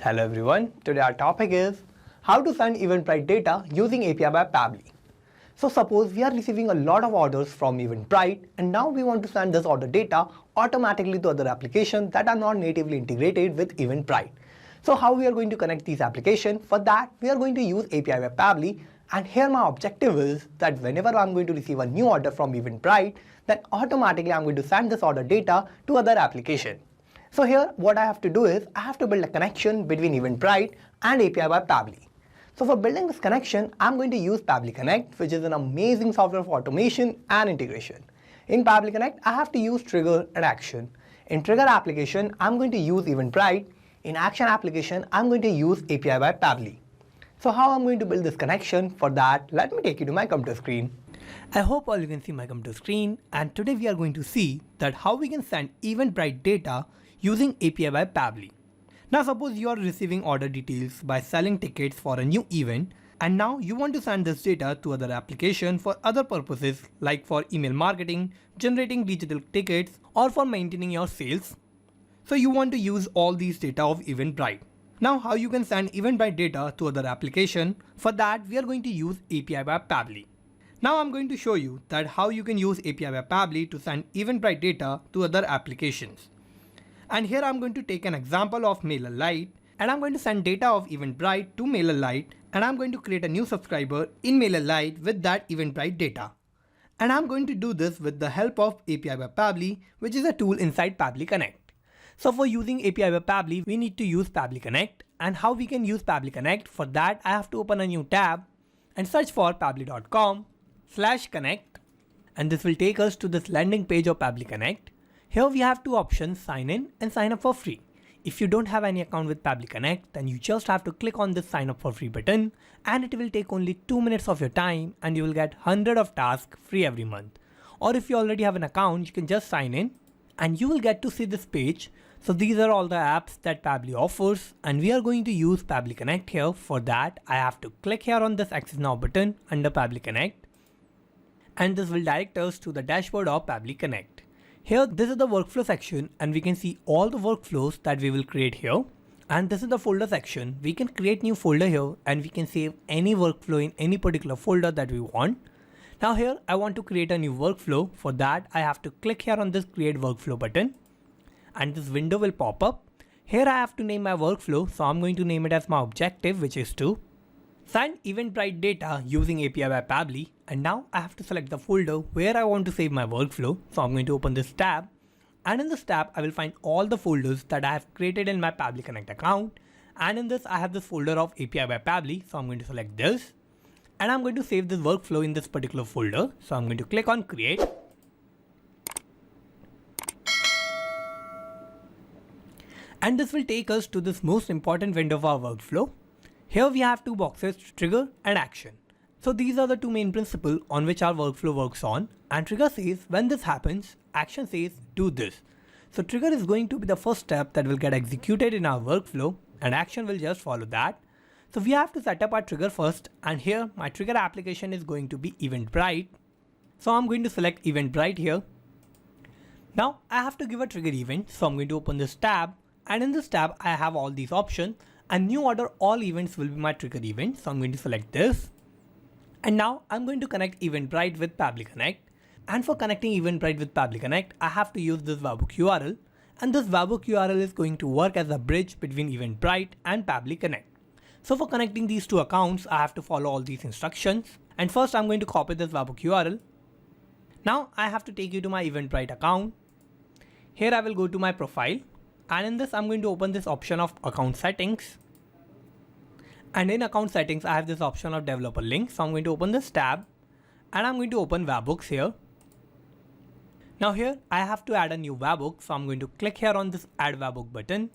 Hello everyone, today our topic is how to send Eventbrite data using API by Pabbly. So suppose we are receiving a lot of orders from Eventbrite and now we want to send this order data automatically to other applications that are not natively integrated with Eventbrite. So how we are going to connect these applications? For that we are going to use API by Pabbly, and here my objective is that whenever I'm going to receive a new order from Eventbrite, then automatically I'm going to send this order data to other applications. So here what I have to do is I have to build a connection between Eventbrite and API by Pabbly. So for building this connection, I'm going to use Pabbly Connect, which is an amazing software for automation and integration. In Pabbly Connect, I have to use trigger and action. In trigger application, I'm going to use Eventbrite. In action application, I'm going to use API by Pabbly. So how I'm going to build this connection? For that, let me take you to my computer screen. I hope all you can see my computer screen, and today we are going to see that how we can send Eventbrite data using API by Pabbly. Now suppose you are receiving order details by selling tickets for a new event, and now you want to send this data to other applications for other purposes like for email marketing, generating digital tickets, or for maintaining your sales. So you want to use all these data of Eventbrite. Now how you can send Eventbrite data to other application? For that we are going to use API by Pabbly. Now I'm going to show you that how you can use API by Pabbly to send Eventbrite data to other applications. And here I'm going to take an example of MailerLite, and I'm going to send data of Eventbrite to MailerLite, and I'm going to create a new subscriber in MailerLite with that Eventbrite data. And I'm going to do this with the help of API by Pabbly, which is a tool inside Pabbly Connect. So for using API by Pabbly, we need to use Pabbly Connect. And how we can use Pabbly Connect? For that, I have to open a new tab and search for pabbly.com/connect. And this will take us to this landing page of Pabbly Connect. Here we have two options, sign in and sign up for free. If you don't have any account with Pabbly Connect, then you just have to click on this sign up for free button, and it will take only 2 minutes of your time and you will get 100 of tasks free every month. Or if you already have an account, you can just sign in and you will get to see this page. So these are all the apps that Pabbly offers, and we are going to use Pabbly Connect here. For that, I have to click here on this Access Now button under Pabbly Connect, and this will direct us to the dashboard of Pabbly Connect. Here, this is the workflow section, and we can see all the workflows that we will create here. And this is the folder section. We can create new folder here, and we can save any workflow in any particular folder that we want. Now here, I want to create a new workflow. For that, I have to click here on this create workflow button, and this window will pop up. Here I have to name my workflow. So I'm going to name it as my objective, which is to send Eventbrite data using API by Pabbly. And now I have to select the folder where I want to save my workflow. So I'm going to open this tab, and in this tab I will find all the folders that I have created in my Pabbly Connect account. And in this I have this folder of API by Pabbly. So I'm going to select this, and I'm going to save this workflow in this particular folder. So I'm going to click on create. And this will take us to this most important window of our workflow. Here we have two boxes, trigger and action. So these are the two main principles on which our workflow works on. And trigger says when this happens, action says do this. So trigger is going to be the first step that will get executed in our workflow, and action will just follow that. So we have to set up our trigger first, and here my trigger application is going to be Eventbrite. So I'm going to select Eventbrite here. Now I have to give a trigger event. So I'm going to open this tab, and in this tab I have all these options, and new order all events will be my trigger event. So I'm going to select this. And now I'm going to connect Eventbrite with Pabbly Connect. And for connecting Eventbrite with Pabbly Connect, I have to use this webhook URL. And this webhook URL is going to work as a bridge between Eventbrite and Pabbly Connect. So for connecting these two accounts, I have to follow all these instructions. And first I'm going to copy this webhook URL. Now I have to take you to my Eventbrite account. Here I will go to my profile. And in this I'm going to open this option of account settings. And in account settings, I have this option of developer link. So I'm going to open this tab, and I'm going to open webhooks here. Now here I have to add a new webhook. So I'm going to click here on this add webhook button.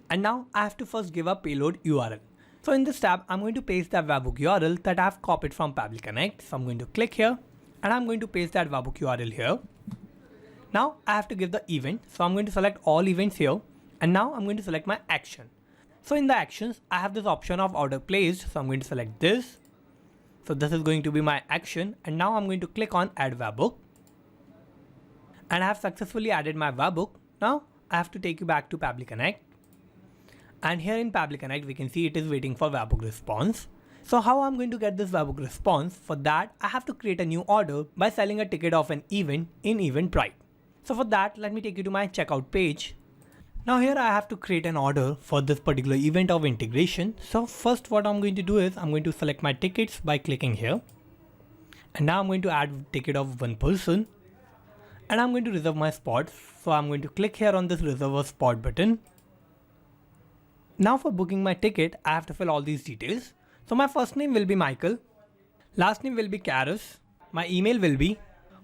And now I have to first give a payload URL. So in this tab, I'm going to paste that webhook URL that I have copied from Pabbly Connect. So I'm going to click here, and I'm going to paste that webhook URL here. Now I have to give the event. So I'm going to select all events here, and now I'm going to select my action. So in the actions, I have this option of order placed. So I'm going to select this. So this is going to be my action, and now I'm going to click on add webhook. And I have successfully added my webhook. Now I have to take you back to Pabbly Connect. And here in Pabbly Connect, we can see it is waiting for webhook response. So how I'm going to get this webhook response? For that, I have to create a new order by selling a ticket of an event in Eventbrite. So for that, let me take you to my checkout page. Now here I have to create an order for this particular event of integration. So first what I'm going to do is I'm going to select my tickets by clicking here. And now I'm going to add a ticket of one person. And I'm going to reserve my spots. So I'm going to click here on this reserve a spot button. Now for booking my ticket, I have to fill all these details. So my first name will be Michael. Last name will be Karis. My email will be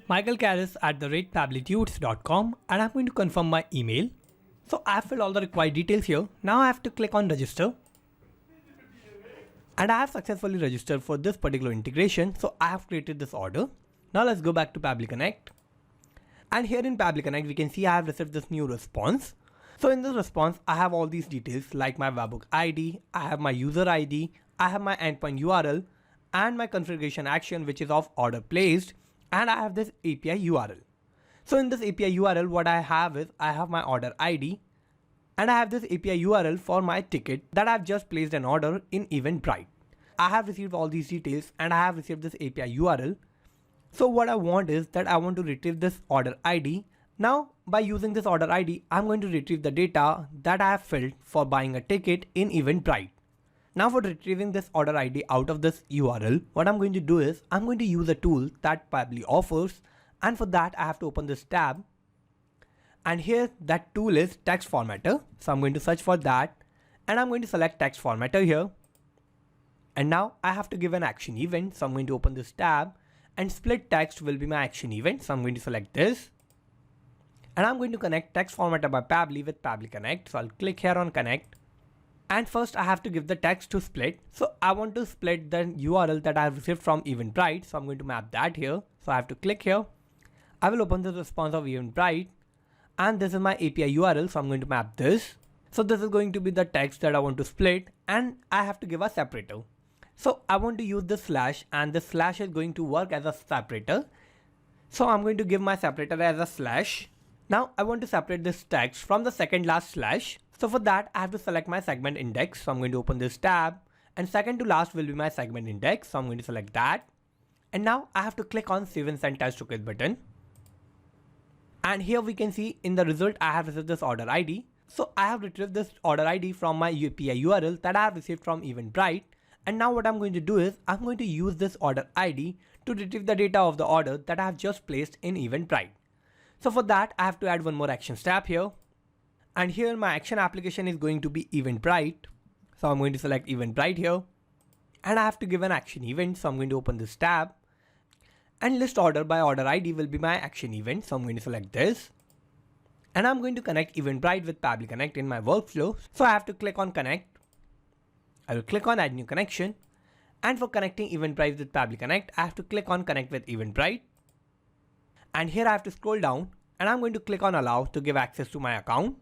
michaelkaris@pabblytudes.com, and I'm going to confirm my email. So I have filled all the required details here. Now I have to click on register. And I have successfully registered for this particular integration. So I have created this order. Now let's go back to Pabbly Connect. And here in Pabbly Connect, we can see I have received this new response. So in this response, I have all these details like my webhook ID, I have my user ID, I have my endpoint URL, and my configuration action, which is of order placed, and I have this API URL. So in this API URL, what I have is I have my order ID, and I have this API URL for my ticket that I've just placed an order in Eventbrite. I have received all these details and I have received this API URL. So what I want is that I want to retrieve this order ID. Now by using this order ID, I'm going to retrieve the data that I have filled for buying a ticket in Eventbrite. Now for retrieving this order ID out of this URL, what I'm going to do is I'm going to use a tool that Pabbly offers, and for that I have to open this tab, and here that tool is text formatter. So I'm going to search for that and I'm going to select text formatter here, and now I have to give an action event. So I'm going to open this tab and split text will be my action event. So I'm going to select this. And I'm going to connect text formatter by Pabbly with Pabbly Connect. So I'll click here on connect. And first I have to give the text to split. So I want to split the URL that I have received from Eventbrite. So I'm going to map that here. So I have to click here. I will open the response of Eventbrite. And this is my API URL. So I'm going to map this. So this is going to be the text that I want to split. And I have to give a separator. So I want to use the slash, and the slash is going to work as a separator. So I'm going to give my separator as a slash. Now I want to separate this text from the second last slash. So for that I have to select my segment index. So I'm going to open this tab, and second to last will be my segment index. So I'm going to select that. And now I have to click on save and send test token button. And here we can see in the result I have received this order ID. So I have retrieved this order ID from my API URL that I have received from Eventbrite. And now what I'm going to do is I'm going to use this order ID to retrieve the data of the order that I have just placed in Eventbrite. So for that I have to add one more action step here. And here my action application is going to be Eventbrite. So I'm going to select Eventbrite here. And I have to give an action event. So I'm going to open this tab. And list order by order ID will be my action event. So I'm going to select this. And I'm going to connect Eventbrite with Pabbly Connect in my workflow. So I have to click on connect. I will click on add new connection. And for connecting Eventbrite with Pabbly Connect, I have to click on connect with Eventbrite. And here I have to scroll down and I'm going to click on allow to give access to my account.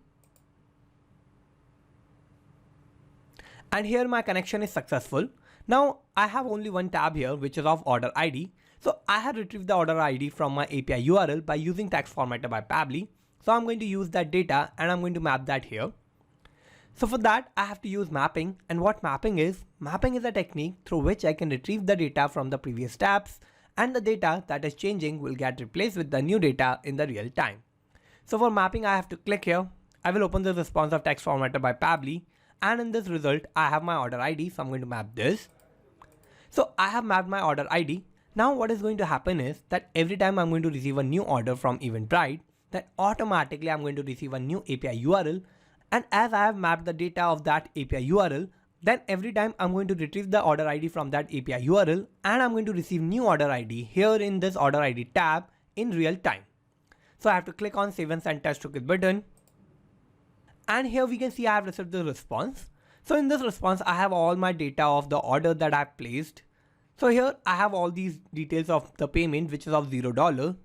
And here my connection is successful. Now I have only one tab here, which is of order ID. So I have retrieved the order ID from my API URL by using text formatter by Pabbly. So I'm going to use that data and I'm going to map that here. So for that I have to use mapping. And what mapping is? Mapping is a technique through which I can retrieve the data from the previous tabs, and the data that is changing will get replaced with the new data in the real time. So for mapping I have to click here. I will open the response of text formatter by Pabbly, and in this result I have my order ID. So I'm going to map this. So I have mapped my order ID. Now what is going to happen is that every time I'm going to receive a new order from Eventbrite, then automatically I'm going to receive a new API URL. And as I have mapped the data of that API URL, then every time I'm going to retrieve the order ID from that API URL, and I'm going to receive new order ID here in this order ID tab in real time. So I have to click on save and send test token button. And here we can see I have received the response. So in this response, I have all my data of the order that I've placed. So here I have all these details of the payment, which is of $0.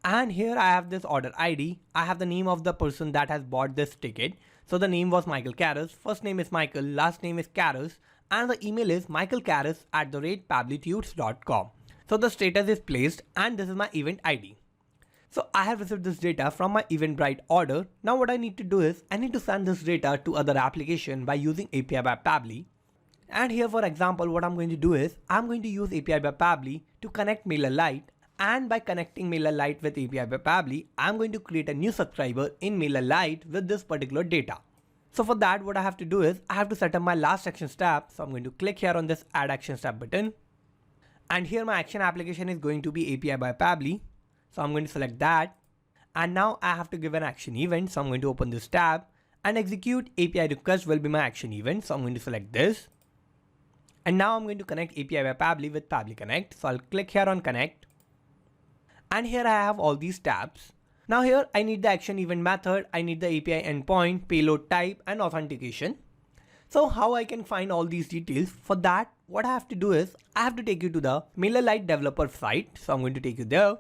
And here I have this order ID. I have the name of the person that has bought this ticket. So the name was Michael Karis. First name is Michael, last name is Karis, and the email is michaelkaris@pabblytudes.com. So the status is placed, and this is my event ID. So I have received this data from my Eventbrite order. Now what I need to do is I need to send this data to other application by using API by Pabbly. And here for example, what I'm going to do is I'm going to use API by Pabbly to connect MailerLite. And by connecting MailerLite with API by Pabbly, I'm going to create a new subscriber in MailerLite with this particular data. So for that, what I have to do is I have to set up my last actions tab. So I'm going to click here on this add actions tab button. And here my action application is going to be API by Pabbly. So I'm going to select that. And now I have to give an action event. So I'm going to open this tab and execute API request will be my action event. So I'm going to select this. And now I'm going to connect API by Pabbly with Pabbly Connect. So I'll click here on connect. And here I have all these tabs. Now here I need the action event method. I need the API endpoint, payload type and authentication. So how I can find all these details? For that, what I have to do is I have to take you to the MailerLite developer site. So I'm going to take you there.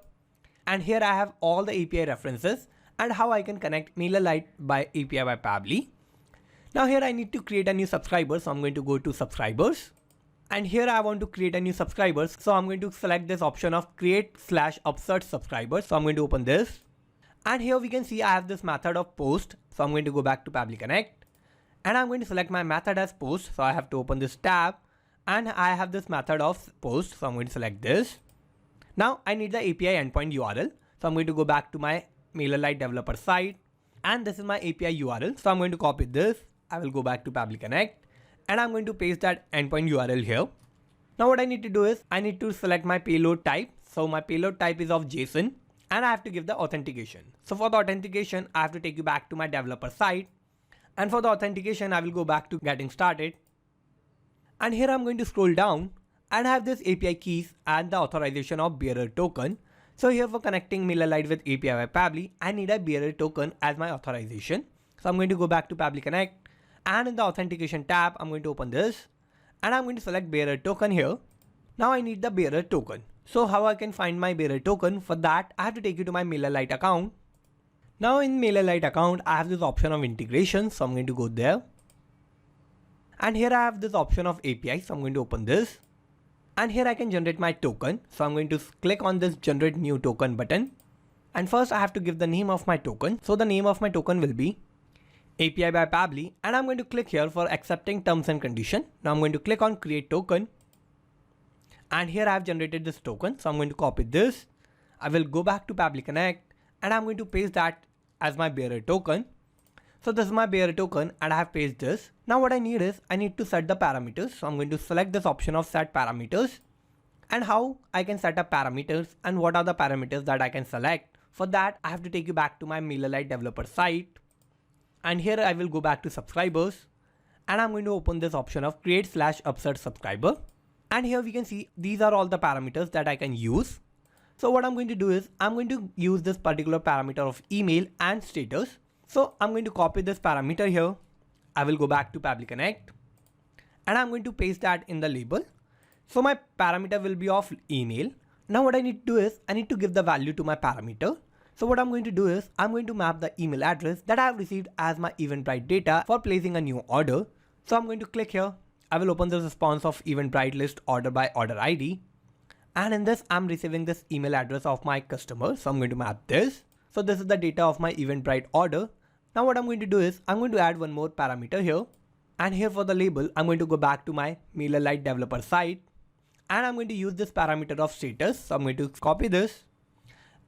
And here I have all the API references and how I can connect MailerLite by API by Pabbly. Now here I need to create a new subscriber. So I'm going to go to subscribers. And here I want to create a new subscribers. So I'm going to select this option of create/upsert subscribers. So I'm going to open this. And here we can see I have this method of post. So I'm going to go back to Pabbly Connect. And I'm going to select my method as post. So I have to open this tab. And I have this method of post. So I'm going to select this. Now I need the API endpoint URL. So I'm going to go back to my MailerLite developer site. And this is my API URL. So I'm going to copy this. I will go back to Pabbly Connect. And I'm going to paste that endpoint URL here. Now what I need to do is I need to select my payload type. So my payload type is of JSON and I have to give the authentication. So for the authentication, I have to take you back to my developer site. And for the authentication, I will go back to getting started. And here I'm going to scroll down and have this API keys and the authorization of bearer token. So here for connecting MailerLite with API by Pabbly, I need a bearer token as my authorization. So I'm going to go back to Pabbly Connect. And in the authentication tab, I'm going to open this and I'm going to select bearer token here. Now I need the bearer token. So how I can find my bearer token? For that, I have to take you to my MailerLite account. Now in MailerLite account, I have this option of integration. So I'm going to go there. And here I have this option of API. So I'm going to open this. And here I can generate my token. So I'm going to click on this generate new token button. And first I have to give the name of my token. So the name of my token will be API by Pabbly, and I'm going to click here for accepting terms and condition. Now I'm going to click on create token. And here I have generated this token. So I'm going to copy this. I will go back to Pabbly Connect and I'm going to paste that as my bearer token. So this is my bearer token and I have pasted this. Now what I need is I need to set the parameters. So I'm going to select this option of set parameters and how I can set up parameters and what are the parameters that I can select. For that, I have to take you back to my MailerLite developer site. And here I will go back to subscribers and I'm going to open this option of create/upsert subscriber. And here we can see these are all the parameters that I can use. So what I'm going to do is I'm going to use this particular parameter of email and status. So I'm going to copy this parameter here. I will go back to Pabbly Connect and I'm going to paste that in the label. So my parameter will be of email. Now what I need to do is I need to give the value to my parameter. So what I'm going to do is I'm going to map the email address that I have received as my Eventbrite data for placing a new order. So I'm going to click here. I will open the response of Eventbrite list order by order ID. And in this, I'm receiving this email address of my customer. So I'm going to map this. So this is the data of my Eventbrite order. Now what I'm going to do is I'm going to add one more parameter here. And here for the label, I'm going to go back to my MailerLite developer site. And I'm going to use this parameter of status. So I'm going to copy this.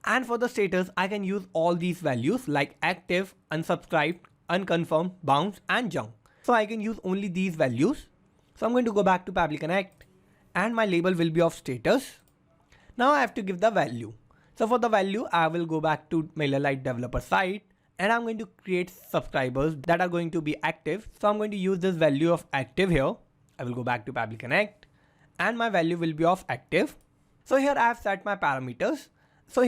And for the status, I can use all these values like active, unsubscribed, unconfirmed, bounce and junk. So I can use only these values. So I'm going to go back to Pabbly Connect and my label will be of status. Now I have to give the value. So for the value, I will go back to MailerLite developer site and I'm going to create subscribers that are going to be active. So I'm going to use this value of active here. I will go back to Pabbly Connect and my value will be of active. So here I have set my parameters. And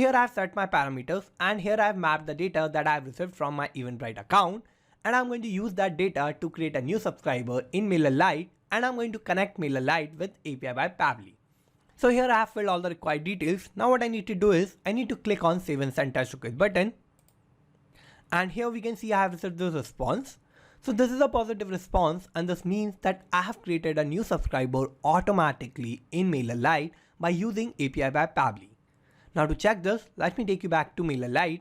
here I have mapped the data that I have received from my Eventbrite account. And I'm going to use that data to create a new subscriber in MailerLite and I'm going to connect MailerLite with API by Pabbly. So here I have filled all the required details. Now what I need to do is I need to click on save and send test request button. And here we can see I have received this response. So this is a positive response and this means that I have created a new subscriber automatically in MailerLite by using API by Pabbly. Now to check this, let me take you back to MailerLite.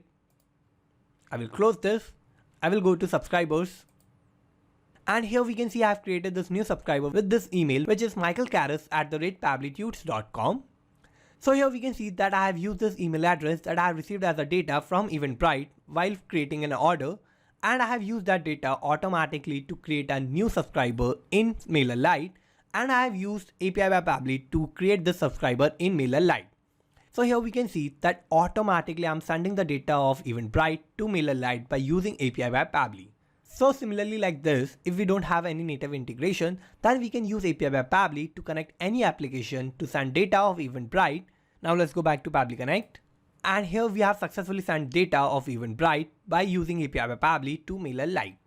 I will close this. I will go to subscribers. And here we can see I have created this new subscriber with this email, which is michaelcaris@pabblytudes.com. So here we can see that I have used this email address that I have received as a data from Eventbrite while creating an order, and I have used that data automatically to create a new subscriber in MailerLite, and I have used API by Pabbly to create this subscriber in MailerLite. So here we can see that automatically I'm sending the data of Eventbrite to MailerLite by using API by Pabbly. So similarly like this, if we don't have any native integration, then we can use API by Pabbly to connect any application to send data of Eventbrite. Now let's go back to Pabbly Connect. And here we have successfully sent data of Eventbrite by using API by Pabbly to MailerLite.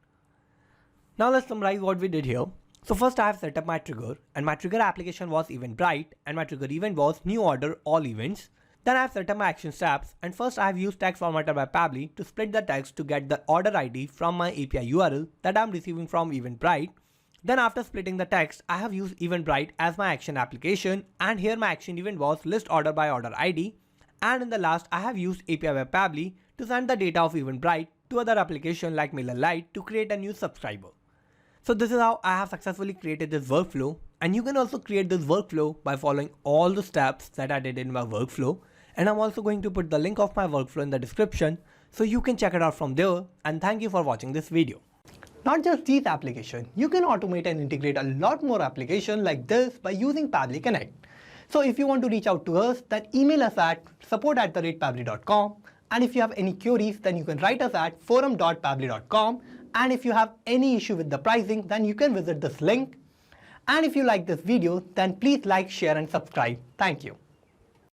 Now let's summarize what we did here. So first I have set up my trigger, and my trigger application was Eventbrite, and my trigger event was new order all events. Then I have set up my action steps, and first I have used text formatter by Pabbly to split the text to get the order ID from my API URL that I am receiving from Eventbrite. Then after splitting the text, I have used Eventbrite as my action application, and here my action event was list order by order ID. And in the last, I have used API by Pabbly to send the data of Eventbrite to other application like MailerLite to create a new subscriber. So this is how I have successfully created this workflow, and you can also create this workflow by following all the steps that I did in my workflow. And I'm also going to put the link of my workflow in the description so you can check it out from there, and thank you for watching this video. Not just these applications, you can automate and integrate a lot more applications like this by using Pabbly Connect. So if you want to reach out to us, then email us at support@pabbly.com, and if you have any queries, then you can write us at forum.pabbly.com, and if you have any issue with the pricing, then you can visit this link. And if you like this video, then please like, share and subscribe. Thank you.